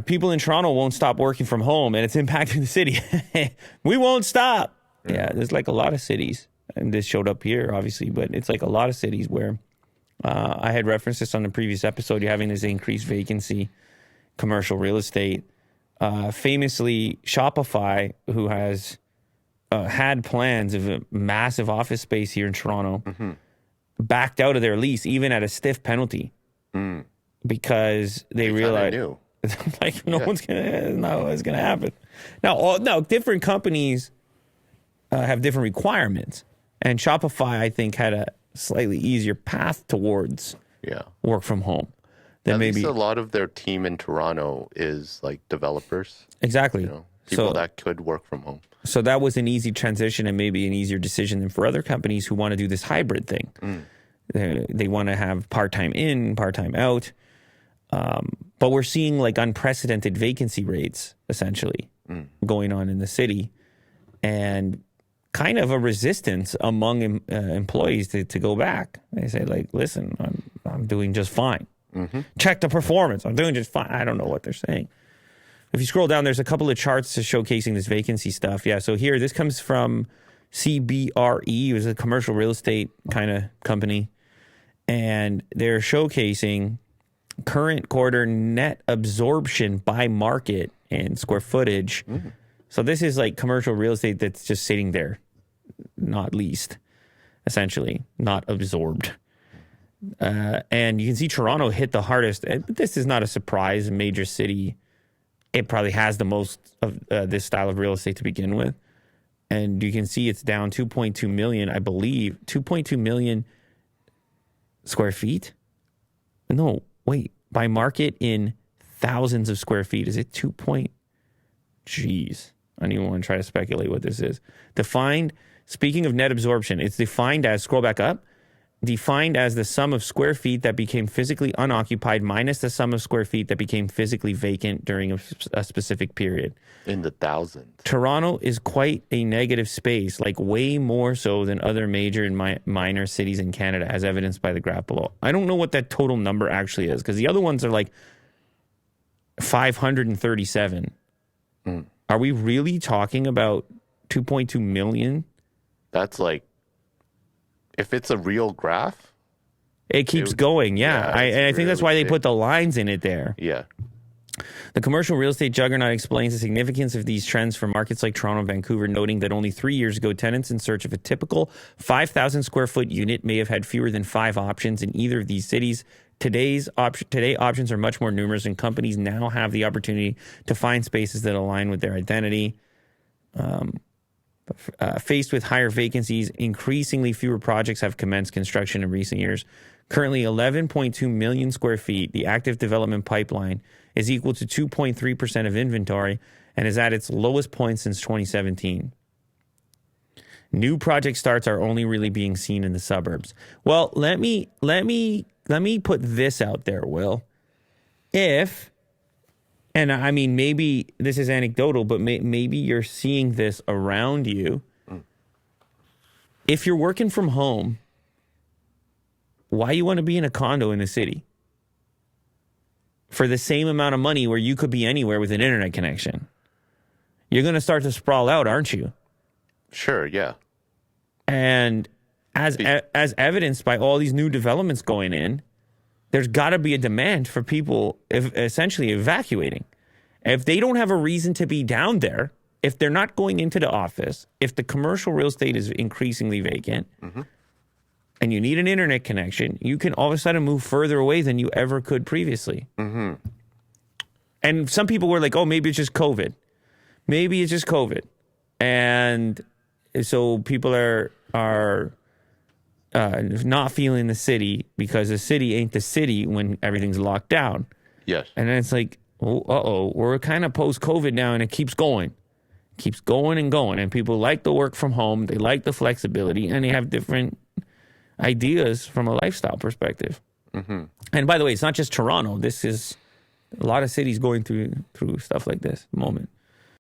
people in Toronto won't stop working from home, and it's impacting the city. We won't stop. Yeah, there's like a lot of cities, and this showed up here, obviously, but it's like a lot of cities where I had referenced this on the previous episode. You're having this increased vacancy, commercial real estate. Famously, Shopify, who has had plans of a massive office space here in Toronto, backed out of their lease, even at a stiff penalty, because they realized like no one's gonna happen. Now, different companies have different requirements, and Shopify, I think, had a slightly easier path towards work from home. At least a lot of their team in Toronto is like developers. Exactly. People that could work from home. So that was an easy transition and maybe an easier decision than for other companies who want to do this hybrid thing. They want to have part-time in, part-time out. But we're seeing like unprecedented vacancy rates, essentially, going on in the city. And kind of a resistance among employees to go back. They say, like, listen, I'm doing just fine. Check the performance. I'm doing just fine. I don't know what they're saying. If you scroll down, there's a couple of charts showcasing this vacancy stuff. Yeah, so here, this comes from CBRE. It was a commercial real estate kind of company. And they're showcasing current quarter net absorption by market and square footage. So this is like commercial real estate that's just sitting there, not leased, essentially, not absorbed. And you can see Toronto hit the hardest. This is not a surprise. A major city, it probably has the most of this style of real estate to begin with. And you can see it's down 2.2 million, I believe. 2.2 million square feet? No, wait. By market in thousands of square feet. Is it 2. Jeez. I don't even want to try to speculate what this is. Defined, speaking of net absorption, it's defined as, scroll back up, defined as the sum of square feet that became physically unoccupied minus the sum of square feet that became physically vacant during a specific period. In the thousands. Toronto is quite a negative space, like way more so than other major and minor cities in Canada, as evidenced by the graph below. I don't know what that total number actually is, because the other ones are like 537. Are we really talking about 2.2 million? That's like, if it's a real graph, it keeps going. Yeah, I think that's why they put the lines in it there. Yeah. The commercial real estate juggernaut explains the significance of these trends for markets like Toronto and Vancouver, noting that only 3 years ago, tenants in search of a typical 5,000 square foot unit may have had fewer than 5 options in either of these cities. Today, options are much more numerous, and companies now have the opportunity to find spaces that align with their identity. Faced with higher vacancies, increasingly fewer projects have commenced construction in recent years. Currently, 11.2 million square feet, the active development pipeline, is equal to 2.3% of inventory and is at its lowest point since 2017. New project starts are only really being seen in the suburbs. Well, let me put this out there, Will. And I mean, maybe this is anecdotal, but maybe you're seeing this around you. If you're working from home, why you want to be in a condo in the city? For the same amount of money where you could be anywhere with an internet connection. You're going to start to sprawl out, aren't you? Sure, yeah. And as evidenced by all these new developments going in, there's got to be a demand for people essentially evacuating. If they don't have a reason to be down there, if they're not going into the office, if the commercial real estate is increasingly vacant, and you need an internet connection, you can all of a sudden move further away than you ever could previously. And some people were like, oh, maybe it's just COVID. Maybe it's just COVID. And so people are not feeling the city because the city ain't the city when everything's locked down. Yes. And then it's like, we're kind of post-COVID now, and it keeps going. Keeps going and going. And people like the work from home. They like the flexibility, and they have different ideas from a lifestyle perspective. And by the way, it's not just Toronto. This is a lot of cities going through stuff like this at the moment.